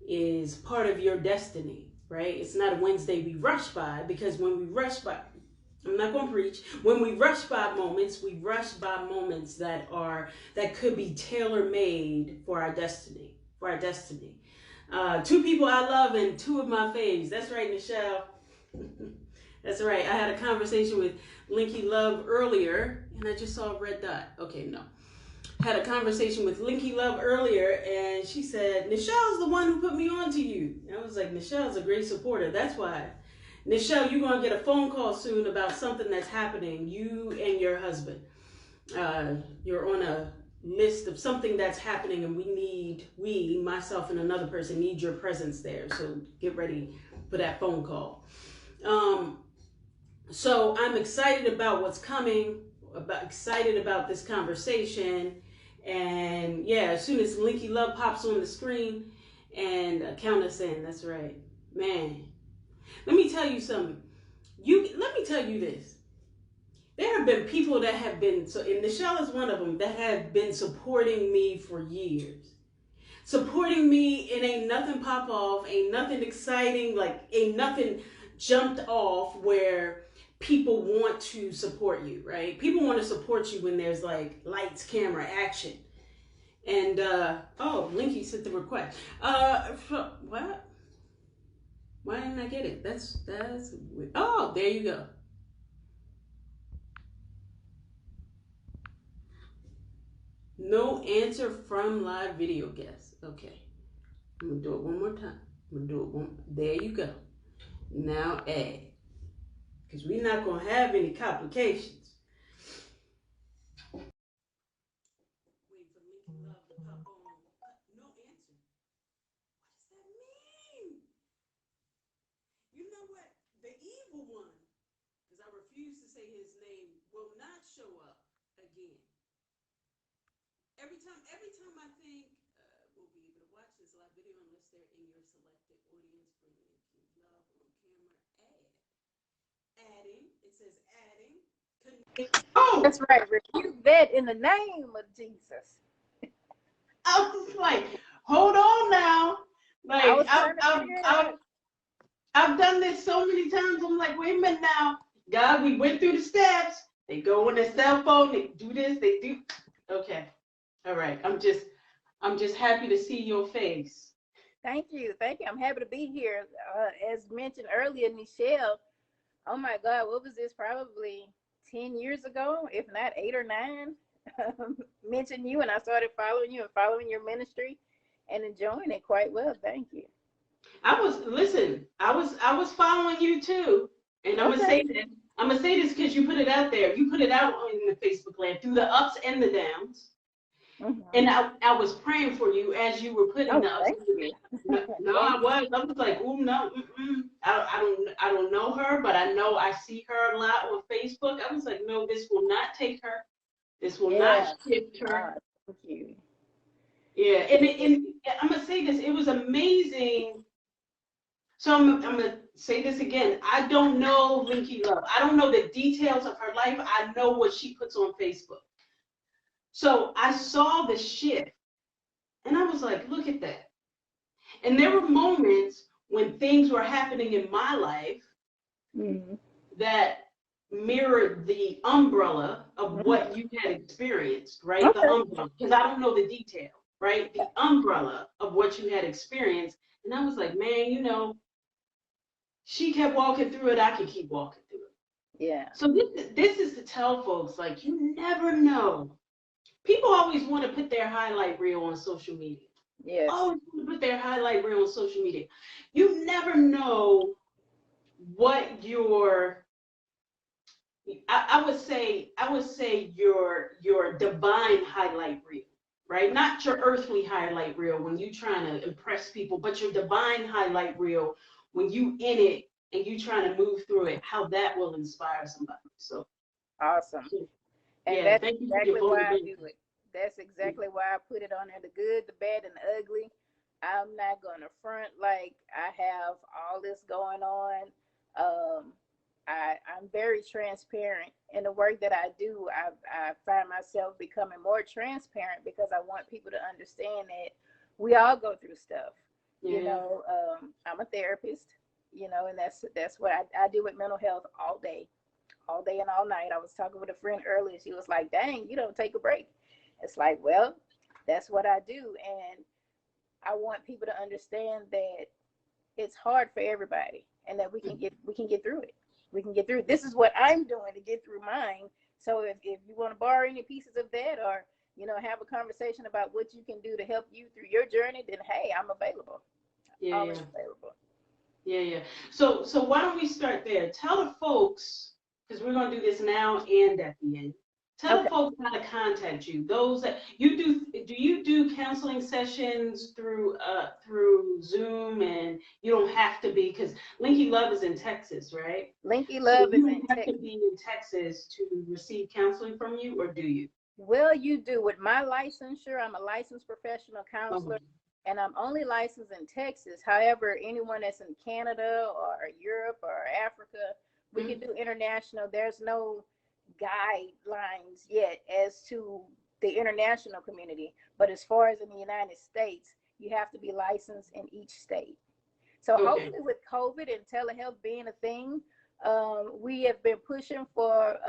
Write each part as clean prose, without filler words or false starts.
is part of your destiny, right? It's not a Wednesday we rush by, because when we rush by, I'm not going to preach. When we rush by moments, we rush by moments that could be tailor made for our destiny. For our destiny. Two people I love and two of my faves. That's right, Nichelle. That's right. I had a conversation with Linky Love earlier, and I just saw a red dot. Okay, no. Had a conversation with Linky Love earlier, and she said, Nichelle's the one who put me on to you. And I was like, Nichelle's a great supporter. That's why. Nichelle, you're going to get a phone call soon about something that's happening, you and your husband. You're on a list of something that's happening, and myself and another person, need your presence there. So get ready for that phone call. So I'm excited about what's coming, excited about this conversation. And yeah, as soon as Linky Love pops on the screen and count us in, that's right. Man, let me tell you something. Let me tell you this. There have been people that have been, and Nichelle is one of them, that have been supporting me for years. Supporting me, and ain't nothing pop off, ain't nothing exciting, like ain't nothing jumped off where people want to support you, right? People want to support you when there's like lights, camera, action. And Linky sent the request. What? Why didn't I get it? That's weird. Oh, there you go. No answer from live video guests. Okay. I'm gonna do it one more time. There you go. Now add. Because we're not gonna have any complications. Wait for Linky Love to pop on. No answer. What does that mean? You know what? The evil one, because I refuse to say his name, will not show up again. Every time I think we'll be able to watch this live video unless they're in your selected audience, bring Linky Love on camera. Adding. It says adding. Oh, that's right. Refute that in the name of Jesus. I was like, hold on now. Like I've done this so many times. I'm like, wait a minute now. God, we went through the steps. They go on their cell phone. They do this. They do. Okay. All right. I'm just happy to see your face. Thank you. I'm happy to be here. As mentioned earlier, Nichelle, oh my God, what was this? Probably 10 years ago, if not 8 or 9. Mentioned you, and I started following you and following your ministry and enjoying it quite well. Thank you. I was following you too. And I'm gonna say this because you put it out there. You put it out on the Facebook land through the ups and the downs. Mm-hmm. And I was praying for you as you were putting the ups and the downs. No, I was like, oh no, I don't know her, but I know I see her a lot on Facebook. I was like, no, this will not take her. This will not shift her. Thank you. Yeah, and I'm gonna say this. It was amazing. So I'm gonna say this again. I don't know Linky Love. I don't know the details of her life. I know what she puts on Facebook. So I saw the shift, and I was like, look at that. And there were moments when things were happening in my life that mirrored the umbrella of what you had experienced, right? Okay. The umbrella, because I don't know the detail, right? The umbrella of what you had experienced. And I was like, man, she kept walking through it, I could keep walking through it. Yeah. So this is to tell folks, like, you never know. People always want to put their highlight reel on social media. Yes. Always want to put their highlight reel on social media. You never know what I would say your divine highlight reel, right? Not your earthly highlight reel when you're trying to impress people, but your divine highlight reel when you in it and you trying to move through it, how that will inspire somebody. So awesome. And that's exactly why I do it. That's exactly why I put it on there, the good, the bad, and the ugly. I'm not gonna front like I have all this going on. I'm very transparent in the work that I do. I find myself becoming more transparent because I want people to understand that we all go through stuff. You know, I'm a therapist, you know, and that's what I do with mental health all day and all night. I was talking with a friend earlier. She was like, dang, you don't take a break. It's like, well, that's what I do. And I want people to understand that it's hard for everybody and that we can get through it. We can get through it. This is what I'm doing to get through mine. So if you want to borrow any pieces of that, or, you know, have a conversation about what you can do to help you through your journey, then hey, I'm available. Yeah, Always available. yeah. So why don't we start there? Tell the folks, because we're gonna do this now and at the end. Tell the folks how to contact you. Those that you do you do counseling sessions through Zoom, and you don't have to be, because Linky Love is in Texas, right? Linky So Love is you in don't have Texas. to be in Texas to receive counseling from you, or do you? Well, you do. With my licensure, I'm a licensed professional counselor, Oh. and I'm only licensed in Texas. However, anyone that's in Canada or Europe or Africa, we can do international. There's no guidelines yet as to the international community, but as far as in the United States, you have to be licensed in each state. So Okay. hopefully, with COVID and telehealth being a thing, we have been pushing for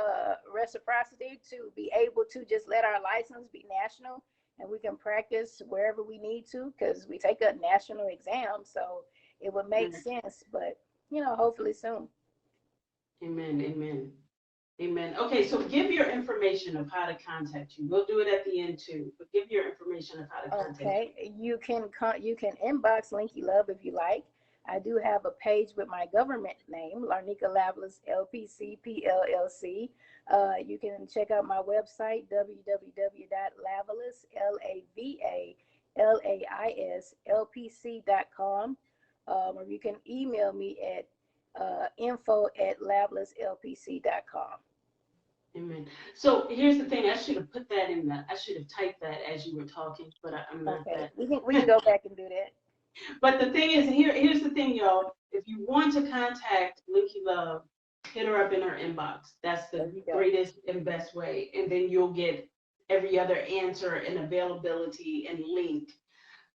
reciprocity to be able to just let our license be national, and we can practice wherever we need to, because we take a national exam. So it would make sense, but you know, hopefully soon. Amen. Amen. Amen. Okay, so give your information of how to contact you. We'll do it at the end too, but give your information of how to contact you. Okay, you can inbox Linky Love if you like. I do have a page with my government name, Larnica Lavalas LPC PLLC. You can check out my website, www.lavalas or you can email me at info@lavalaslpc.com. Amen. So here's the thing. I should have typed that as you were talking, but I'm not Okay, that. we can go back and do that. But the thing is, here's the thing, y'all. If you want to contact Linky Love, hit her up in her inbox. That's the greatest and best way. And then you'll get every other answer and availability and link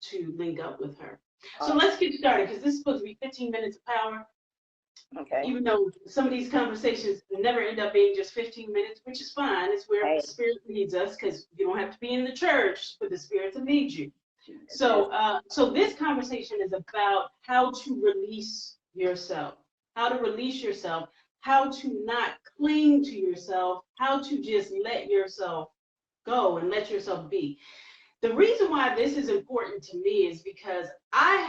to link up with her. So let's get started, because this is supposed to be 15 minutes of power. Okay. Even though some of these conversations never end up being just 15 minutes, which is fine. It's where the Spirit leads us, because you don't have to be in the church for the Spirit to lead you. So, so this conversation is about how to release yourself, how to not cling to yourself, how to just let yourself go and let yourself be. The reason why this is important to me is because I'm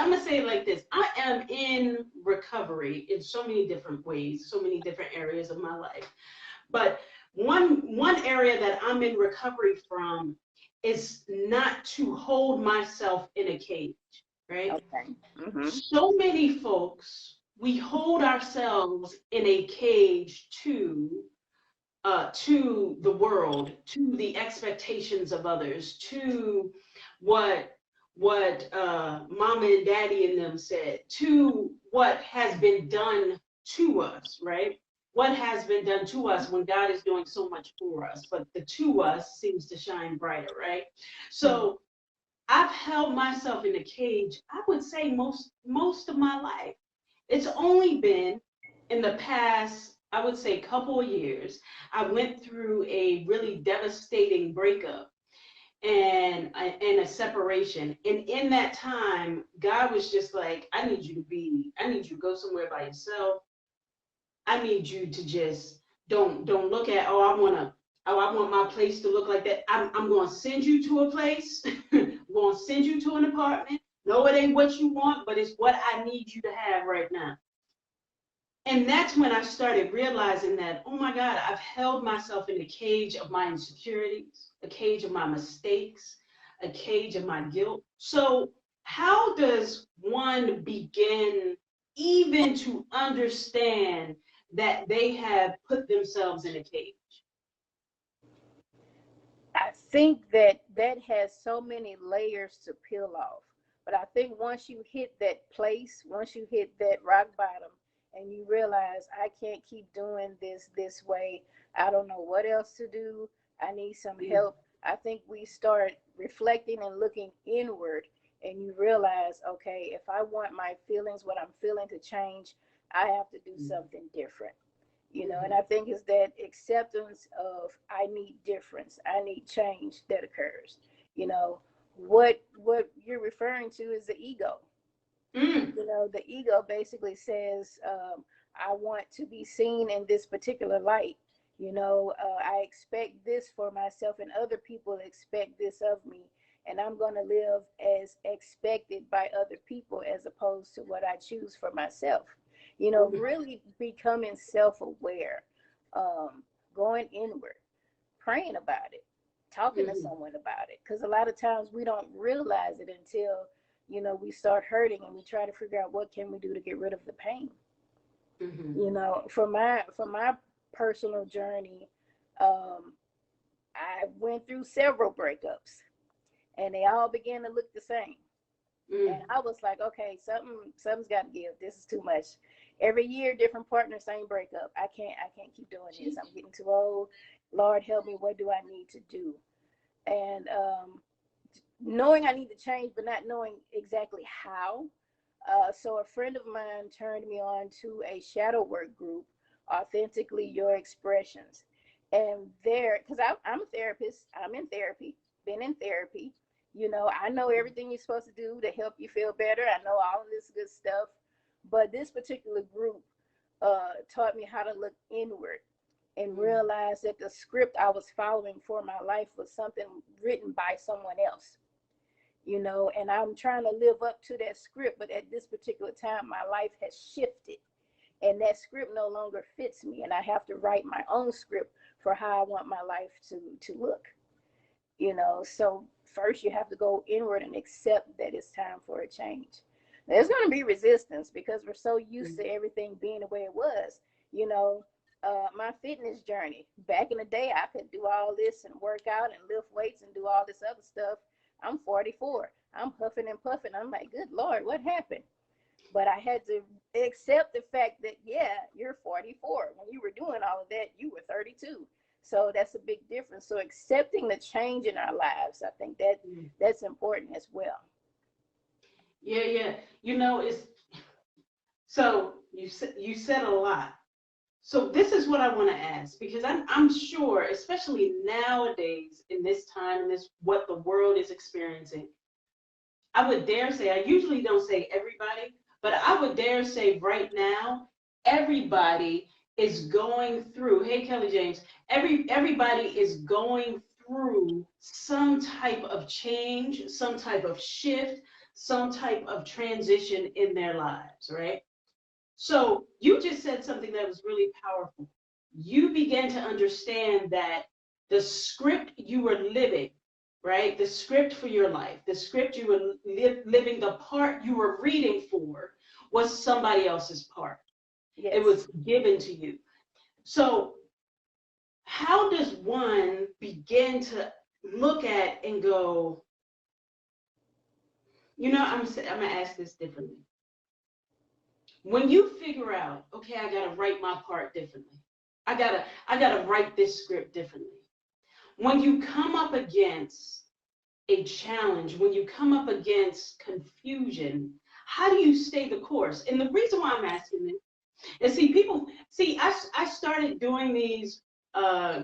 gonna say it like this. I am in recovery in so many different ways, so many different areas of my life. But one area that I'm in recovery from is not to hold myself in a cage, right? Okay. Mm-hmm. So many folks, we hold ourselves in a cage to the world, to the expectations of others, to what mama and daddy and them said, to what has been done to us, right? What has been done to us when God is doing so much for us, but the to us seems to shine brighter, right? So I've held myself in a cage, I would say most of my life. It's only been in the past, I would say, couple of years, I went through a really devastating breakup and a separation. And in that time, God was just like, I need you to go somewhere by yourself. I need you to just don't look at, I want my place to look like that. I'm going to send you to a place. I'm going to send you to an apartment. No, it ain't what you want, but it's what I need you to have right now. And that's when I started realizing that, oh my God, I've held myself in a cage of my insecurities, a cage of my mistakes, a cage of my guilt. So how does one begin even to understand that they have put themselves in a cage? I think that has so many layers to peel off. But I think once you hit that place, once you hit that rock bottom, and you realize I can't keep doing this way, I don't know what else to do. I need some help. I think we start reflecting and looking inward, and you realize, okay, if I want my feelings, what I'm feeling to change, I have to do something different. You know, and I think it's that acceptance of I need difference, I need change that occurs. You know, what you're referring to is the ego. You know, the ego basically says, I want to be seen in this particular light. You know, I expect this for myself, and other people expect this of me. And I'm going to live as expected by other people as opposed to what I choose for myself. You know, really becoming self aware, going inward, praying about it, talking to someone about it. Because a lot of times we don't realize it until, you know, we start hurting and we try to figure out what can we do to get rid of the pain. You know, for my personal journey, I went through several breakups, and they all began to look the same. And I was like, okay, something's got to give. This is too much. Every year, different partners, same breakup. I can't keep doing this. I'm getting too old. Lord help me. What do I need to do? And knowing I need to change, but not knowing exactly how. So a friend of mine turned me on to a shadow work group, Authentically Your Expressions. And there, because I'm a therapist, I'm in therapy, been in therapy. You know, I know everything you're supposed to do to help you feel better. I know all of this good stuff. But this particular group taught me how to look inward and realize that the script I was following for my life was something written by someone else. You know, and I'm trying to live up to that script, but at this particular time, my life has shifted, and that script no longer fits me, and I have to write my own script for how I want my life to look. You know, so first you have to go inward and accept that it's time for a change. There's going to be resistance because we're so used to everything being the way it was. You know, my fitness journey back in the day, I could do all this and work out and lift weights and do all this other stuff. I'm 44. I'm huffing and puffing. I'm like, good Lord, what happened? But I had to accept the fact that, yeah, you're 44. When you were doing all of that, you were 32. So that's a big difference. So accepting the change in our lives, I think that's important as well. Yeah. You know, it's so you said a lot. So this is what I want to ask, because I'm sure, especially nowadays in this time, in this what the world is experiencing, I would dare say, I usually don't say everybody, but I would dare say right now, everybody is going through, hey Kelly James, everybody is going through some type of change, some type of shift, some type of transition in their lives, right? So you just said something that was really powerful. You began to understand that the script you were living, right? The script for your life, the script you were living, the part you were reading for was somebody else's part. Yes. It was given to you. So how does one begin to look at and go, you know, I'm going to ask this differently. When you figure out, okay, I gotta write my part differently. I gotta write this script differently. When you come up against a challenge, when you come up against confusion, how do you stay the course? And the reason why I'm asking this is, I started doing these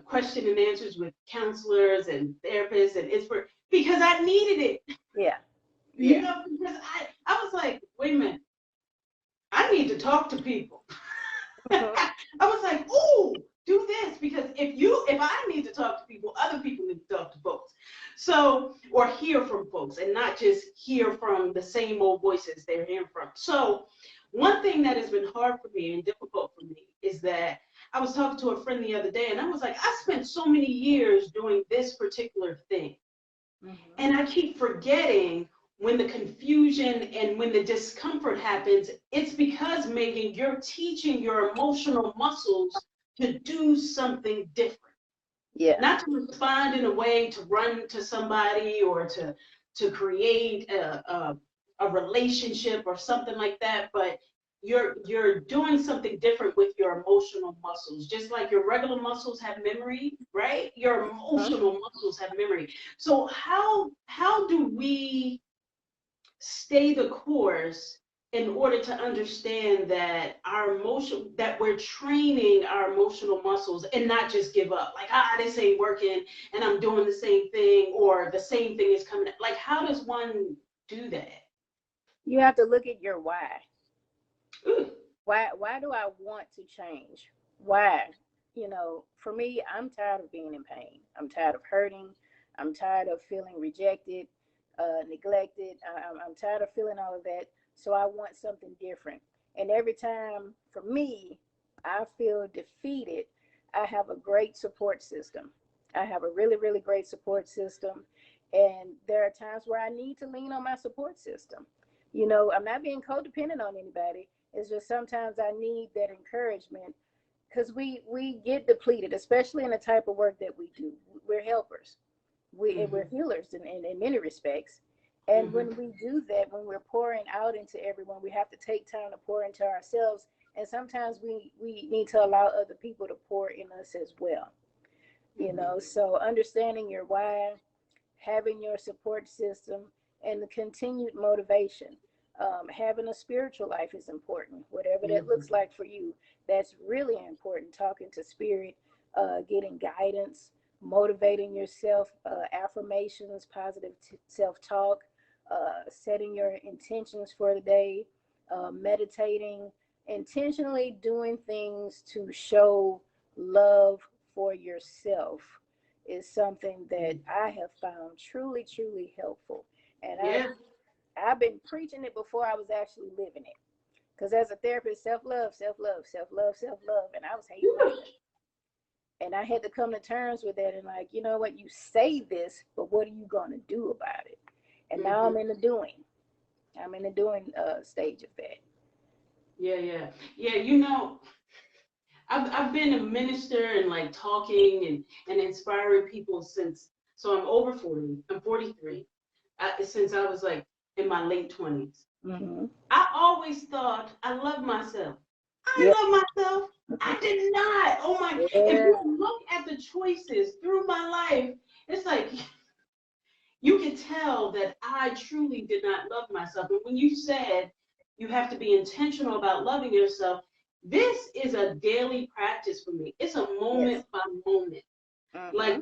question and answers with counselors and therapists, and it's because I needed it. Yeah. You know, because I was like, wait a minute, I need to talk to people. I was like, ooh, do this, because if I need to talk to people, other people need to talk to folks. So, or hear from folks and not just hear from the same old voices they're hearing from. So one thing that has been hard for me and difficult for me is that I was talking to a friend the other day and I was like, I spent so many years doing this particular thing. And I keep forgetting when the confusion and when the discomfort happens, it's because, Meagan, you're teaching your emotional muscles to do something different. Yeah. Not to respond in a way to run to somebody or to create a relationship or something like that, but you're doing something different with your emotional muscles. Just like your regular muscles have memory, right? Your emotional muscles have memory. So how do we stay the course in order to understand that that we're training our emotional muscles and not just give up, like, this ain't working and I'm doing the same thing, or the same thing is coming, like, how does one do that? You have to look at your why. Ooh. Why do I want to change? Why? For me, I'm tired of being in pain. I'm tired of hurting. I'm tired of feeling rejected, neglected. I'm tired of feeling all of that. So I want something different. And every time, for me, I feel defeated, I have a great support system. I have a really, really great support system. And there are times where I need to lean on my support system. I'm not being codependent on anybody. It's just sometimes I need that encouragement, because we get depleted, especially in the type of work that we do. We're helpers. We're healers in many respects. And when we do that, when we're pouring out into everyone, we have to take time to pour into ourselves. And sometimes we need to allow other people to pour in us as well. So understanding your why, having your support system, and the continued motivation. Having a spiritual life is important, whatever that looks like for you. That's really important. Talking to spirit, getting guidance, motivating yourself, affirmations, positive self-talk, setting your intentions for the day, meditating, intentionally doing things to show love for yourself is something that I have found truly, truly helpful. And I've been preaching it before I was actually living it. Because as a therapist, self-love, self-love, self-love, self-love, and I was hating myself. And I had to come to terms with that and, like, you know what, you say this, but what are you going to do about it? And now I'm in the doing. I'm in the doing stage of that. Yeah. I've been a minister and, like, talking and inspiring people since, so I'm over 40. I'm 43. Since I was, like, in my late 20s. I always thought I loved myself. I love myself. I did not. Oh my! If you look at the choices through my life, it's like you can tell that I truly did not love myself. And when you said you have to be intentional about loving yourself, this is a daily practice for me. It's a moment by moment. Like,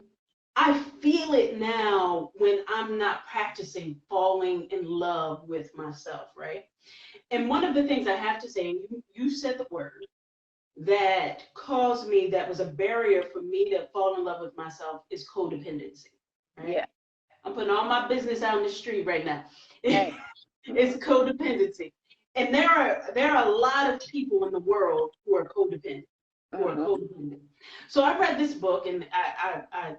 I feel it now when I'm not practicing falling in love with myself, right? And one of the things I have to say, and you said the word that caused me, that was a barrier for me to fall in love with myself, is codependency, right? Yeah. I'm putting all my business out in the street right now. It's codependency. And there are a lot of people in the world who are codependent, So I read this book, and I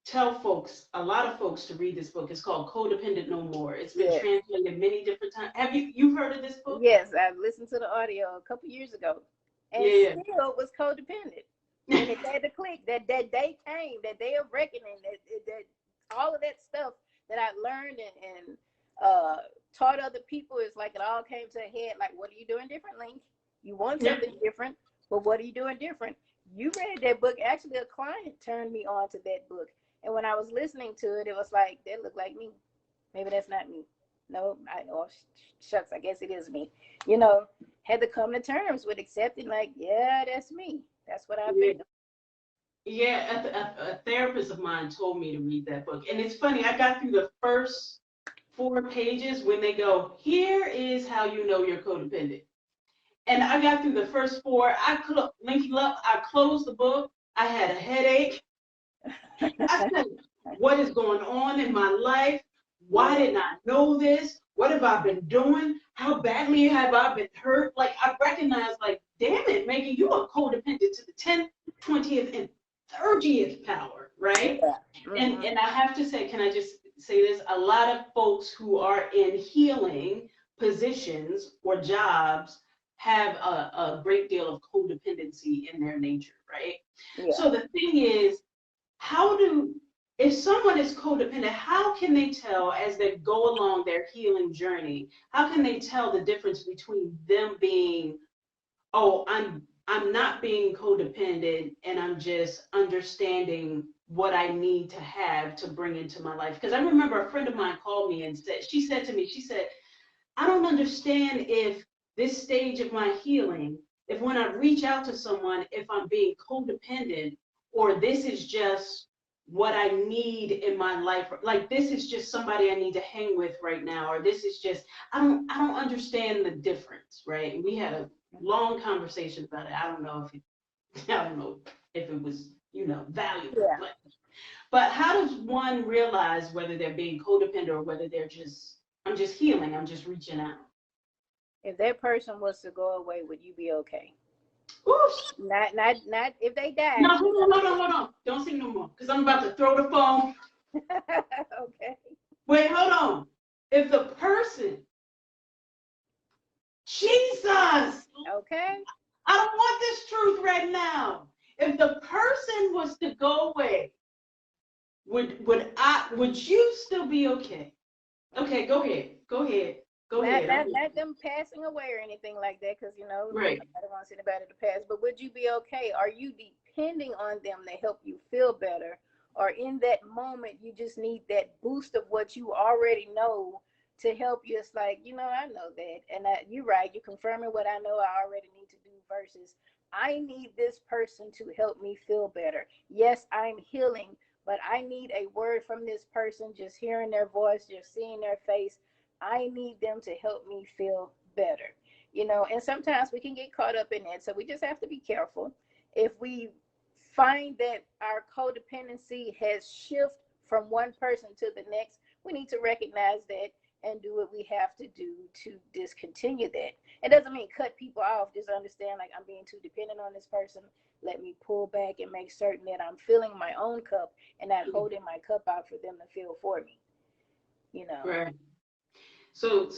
tell folks, a lot of folks, to read this book. It's called Codependent No More. It's been translated many different times. Have you've heard of this book? Yes, I listened to the audio a couple years ago, and still was codependent. And it had to click. That day came, that day of reckoning, that all of that stuff that I learned and taught other people, is like it all came to a head. Like, what are you doing differently? You want something different, but what are you doing different? You read that book. Actually, a client turned me on to that book. And when I was listening to it, it was like, that looked like me. Maybe that's not me. No, shucks, I guess it is me. Had to come to terms with accepting, like, yeah, that's me. That's what I've been doing. Yeah, a therapist of mine told me to read that book. And it's funny, I got through the first 4 pages when they go, here is how you know you're codependent. And I got through the first 4. I closed the book. I had a headache. I said, what is going on in my life? Why didn't I know this? What have I been doing? How badly have I been hurt? Like, I recognized, like, damn it, Meagan, you are codependent to the 10th, 20th, and 30th power, right? And I have to say, can I just say this? A lot of folks who are in healing positions or jobs have a great deal of codependency in their nature, right? So the thing is, how do if someone is codependent, how can they tell as they go along their healing journey? How can they tell the difference between them being, oh, I'm not being codependent and I'm just understanding what I need to have to bring into my life? Because I remember a friend of mine called me and said to me, she said, I don't understand if this stage of my healing, if when I reach out to someone, if I'm being codependent, or this is just what I need in my life. Like this is just somebody I need to hang with right now, or this is just, I don't understand the difference, right? And we had a long conversation about it. I don't know if I don't know if it was, valuable, Yeah. but how does one realize whether they're being codependent or whether they're just, I'm just healing, I'm just reaching out? If that person was to go away, would you be okay? Oops. Not if they die. No, hold on. Don't sing no more, because I'm about to throw the phone. Okay. Wait, hold on. If the person, Jesus, Okay. I don't want this truth right now. If the person was to go away, would you still be okay? Okay, go ahead. Not them passing away or anything like that, because Right. nobody wants anybody to pass. But would you be okay? Are you depending on them to help you feel better, or in that moment you just need that boost of what you already know to help you? It's like, I know that, and you're right. You're confirming what I know I already need to do. Versus, I need this person to help me feel better. Yes, I'm healing, but I need a word from this person. Just hearing their voice, just seeing their face, I need them to help me feel better. And sometimes we can get caught up in that. So we just have to be careful. If we find that our codependency has shifted from one person to the next, we need to recognize that and do what we have to do to discontinue that. It doesn't mean cut people off. Just understand, like, I'm being too dependent on this person. Let me pull back and make certain that I'm filling my own cup and not holding my cup out for them to fill for me. Right. So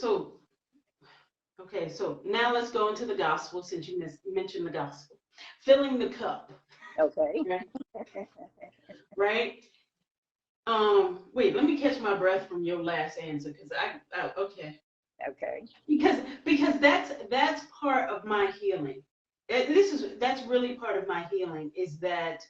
okay, so now let's go into the gospel, since you mentioned the gospel. Filling the cup. Okay. Right. Right. Wait, let me catch my breath from your last answer, because okay. Okay. Because that's part of my healing. That's really part of my healing, is that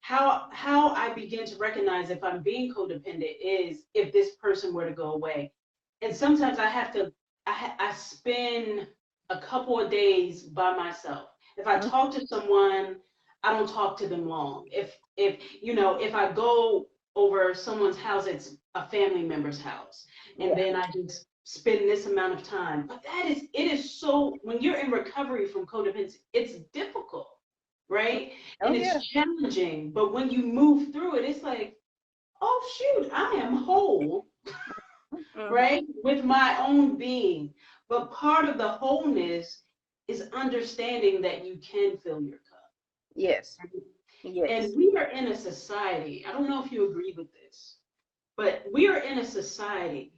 how I begin to recognize if I'm being codependent is if this person were to go away. And sometimes I have to, I spend a couple of days by myself. If I talk to someone, I don't talk to them long. If I go over someone's house, it's a family member's house, and Yeah. then I just spend this amount of time. But it is so, when you're in recovery from codependency, it's difficult, right? Oh And yeah. it's challenging, but when you move through it, it's like, oh shoot, I am whole, right? With my own being. But part of the wholeness is understanding that you can fill your cup. Yes. And Yes. we are in a society, I don't know if you agree with this, but we are in a society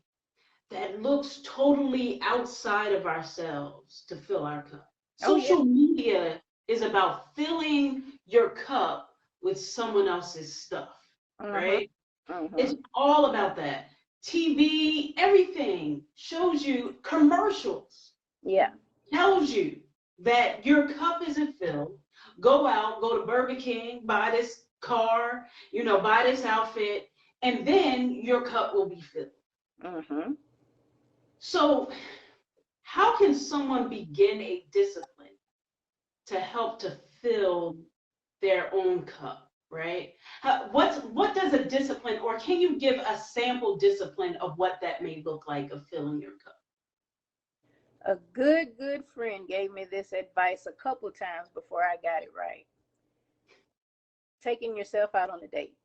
that looks totally outside of ourselves to fill our cup. Oh yeah. Social media is about filling your cup with someone else's stuff, Mhm. right? It's Mhm. all about that. TV, everything shows you, commercials Yeah. tells you that your cup isn't filled. Go out, go to Burger King, buy this car, buy this outfit, and then your cup will be filled. Mhm. So how can someone begin a discipline to help to fill their own cup, right? What does a discipline, or can you give a sample discipline of what that may look like of filling your cup? A good friend gave me this advice a couple times before I got it right. Taking yourself out on a date.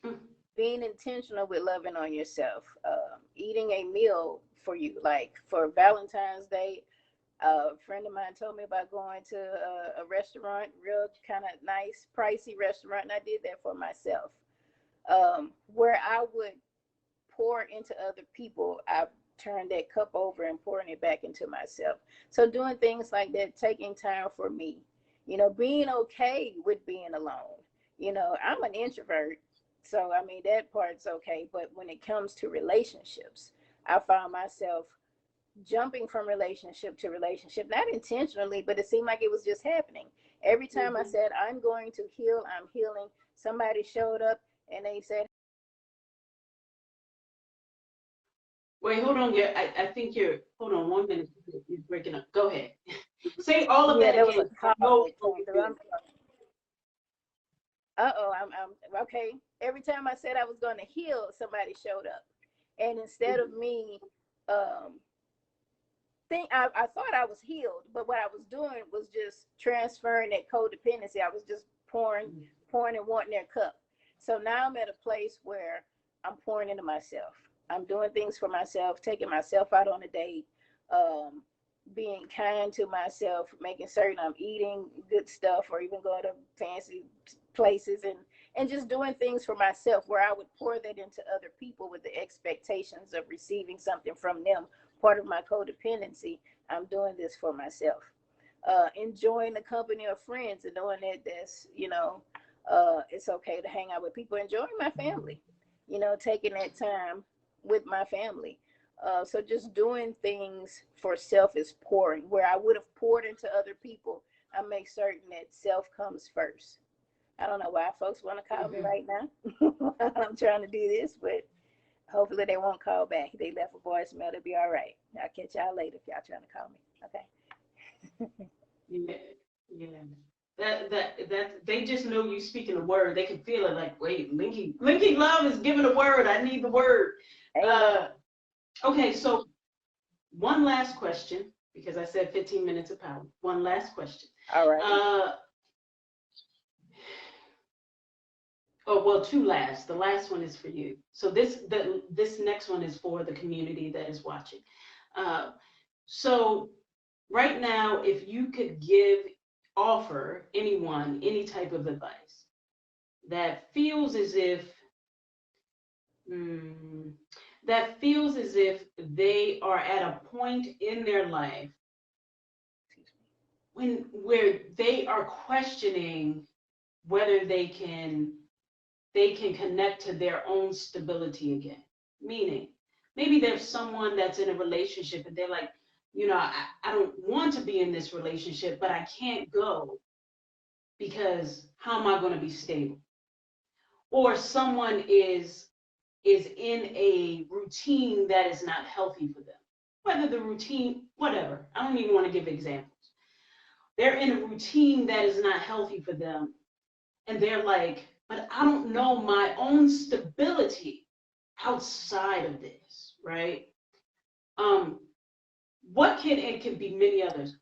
Mm. Being intentional with loving on yourself. Eating a meal for you, like for Valentine's Day. A friend of mine told me about going to a restaurant, real kind of nice, pricey restaurant, and I did that for myself. Where I would pour into other people, I turned that cup over and pouring it back into myself. So doing things like that, taking time for me, being okay with being alone. I'm an introvert. So, I mean, that part's okay. But when it comes to relationships, I found myself jumping from relationship to relationship, not intentionally, but it seemed like it was just happening. Every time I said, I'm going to heal, I'm healing, somebody showed up and they said, Wait, hold on. I think hold on 1 minute. You're breaking up. Go ahead. Say all of yeah, that there was again. a call that came through. I'm okay. Every time I said I was going to heal, somebody showed up. And instead of me, um, I thought I was healed, but what I was doing was just transferring that codependency. I was just pouring and wanting their cup. So now I'm at a place where I'm pouring into myself. I'm doing things for myself, taking myself out on a date, um, being kind to myself, making certain I'm eating good stuff or even going to fancy places and just doing things for myself where I would pour that into other people with the expectations of receiving something from them. Part of my codependency, I'm doing this for myself. Enjoying the company of friends and knowing that it's okay to hang out with people, enjoying my family, taking that time with my family. So just doing things for self is pouring. Where I would have poured into other people, I make certain that self comes first. I don't know why folks want to call me right now. I'm trying to do this, but hopefully they won't call back. They left a voicemail. It'll be all right. I'll catch y'all later if y'all trying to call me. Okay. Yeah, yeah. That they just know you speaking the word. They can feel it. Like, wait, Linky Love is giving a word. I need the word. Amen. Okay, so one last question because I said 15 minutes of power. One last question. All right. Oh well, two last. The last one is for you. So this next one is for the community that is watching. So right now, if you could offer anyone any type of advice that feels as if they are at a point in their life where they are questioning whether they can connect to their own stability again. Meaning, maybe there's someone that's in a relationship and they're like, I don't want to be in this relationship, but I can't go because how am I going to be stable? Or someone is in a routine that is not healthy for them. Whether the routine, whatever, I don't even want to give examples. They're in a routine that is not healthy for them. And they're like, but I don't know my own stability outside of this, right? It can be many others.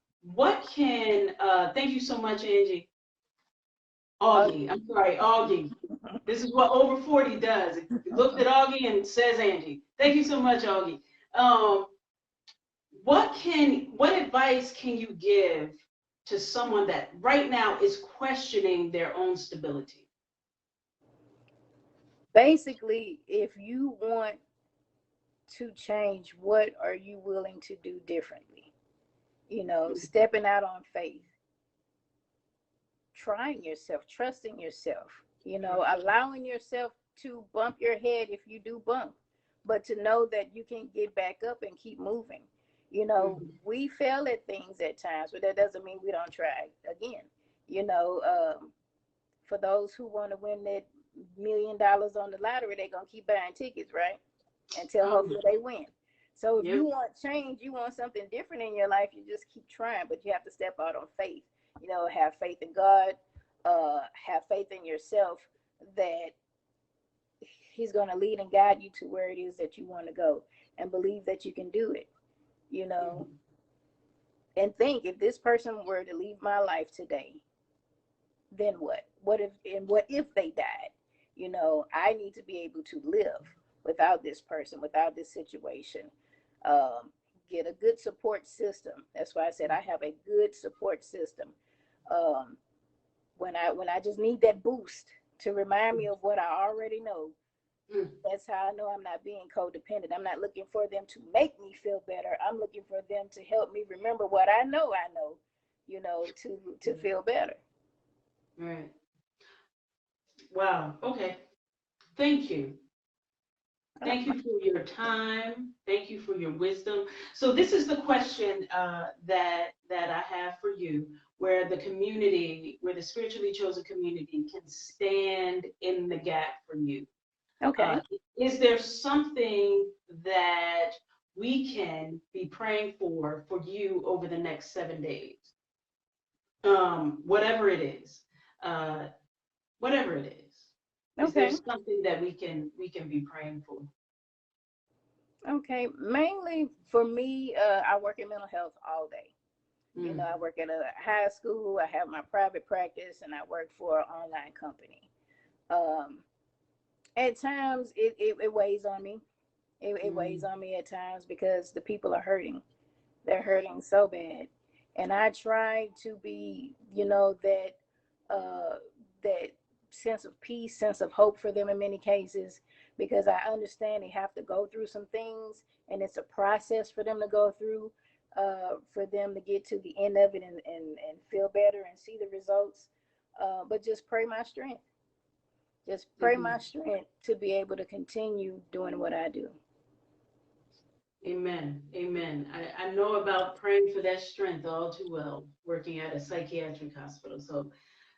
Thank you so much, Angie. Augie, I'm sorry, Augie. This is what over 40 does. It looks at Augie and says Angie. Thank you so much, Augie. Um, what advice can you give to someone that right now is questioning their own stability? Basically, if you want to change, what are you willing to do differently? Stepping out on faith, trying yourself, trusting yourself, allowing yourself to bump your head if you do bump, but to know that you can get back up and keep moving. We fail at things at times, but that doesn't mean we don't try again. For those who want to win that $1 million on the lottery, they're going to keep buying tickets, right? Until hopefully they win. So if you want change, you want something different in your life, you just keep trying, but you have to step out on faith. Have faith in God, have faith in yourself that He's going to lead and guide you to where it is that you want to go, and believe that you can do it, and think, if this person were to leave my life today, then what? What if they died? I need to be able to live without this person, without this situation. Um, get a good support system. That's why I said I have a good support system. Um, when I just need that boost to remind me of what I already know, that's how I know I'm not being codependent. I'm not looking for them to make me feel better. I'm looking for them to help me remember what I know, to feel better. Right. Wow. Okay. Thank you. Thank you for your time. Thank you for your wisdom. So this is the question that I have for you, where the community, where the spiritually chosen community can stand in the gap for you. Okay. Is there something that we can be praying for you over the next 7 days? Whatever it is, whatever it is. Is there Okay. something that we can be praying for? Okay. Mainly for me, I work in mental health all day. You know, I work at a high school, I have my private practice, and I work for an online company. At times, it weighs on me. It weighs on me at times because the people are hurting. They're hurting so bad. And I try to be, you know, that sense of peace, sense of hope for them in many cases, because I understand they have to go through some things, and it's a process for them to go through, for them to get to the end of it and feel better and see the results. But just pray my strength. Just pray my strength to be able to continue doing what I do. Amen. Amen. I know about praying for that strength all too well, working at a psychiatric hospital.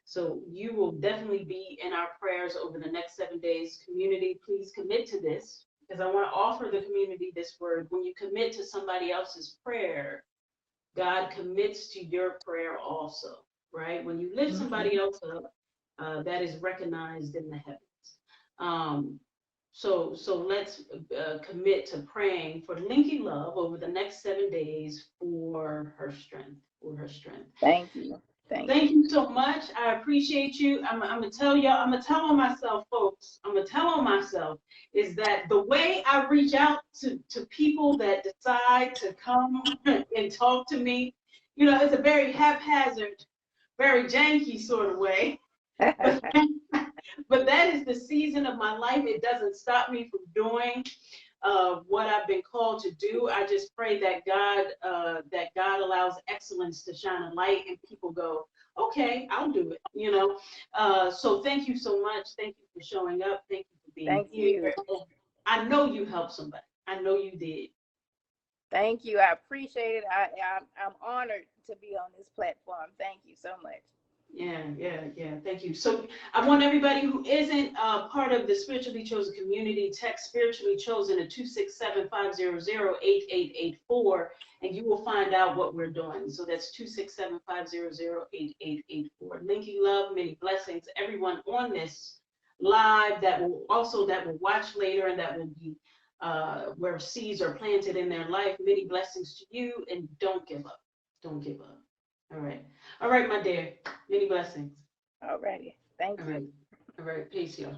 So you will definitely be in our prayers over the next 7 days. Community, please commit to this, because I want to offer the community this word. When you commit to somebody else's prayer, God commits to your prayer also, right? When you lift somebody else up, that is recognized in the heavens. So let's commit to praying for Linky Love over the next 7 days for her strength. For her strength. Thank you. Thank you so much. I appreciate you. I'm gonna tell y'all. I'm gonna tell on myself, folks. I'm gonna tell on myself is that the way I reach out to people that decide to come and talk to me, you know, it's a very haphazard, very janky sort of way. But that is the season of my life. It doesn't stop me from doing what I've been called to do. I just pray that God allows excellence to shine a light, and people go, okay, I'll do it. You know. So thank you so much. Thank you for showing up. Thank you for being Thank here. you. I know you helped somebody. I know you did. Thank you. I appreciate it. I'm honored to be on this platform. Thank you so much. Yeah. Thank you. So I want everybody who isn't part of the Spiritually Chosen community, text Spiritually Chosen at 267-500-8884, and you will find out what we're doing. So that's 267-500-8884. Linky love, many blessings, everyone on this live that will watch later, and that will be where seeds are planted in their life. Many blessings to you, and don't give up. Don't give up. All right, my dear. Many blessings. All righty. Thank you. All right. Peace, y'all.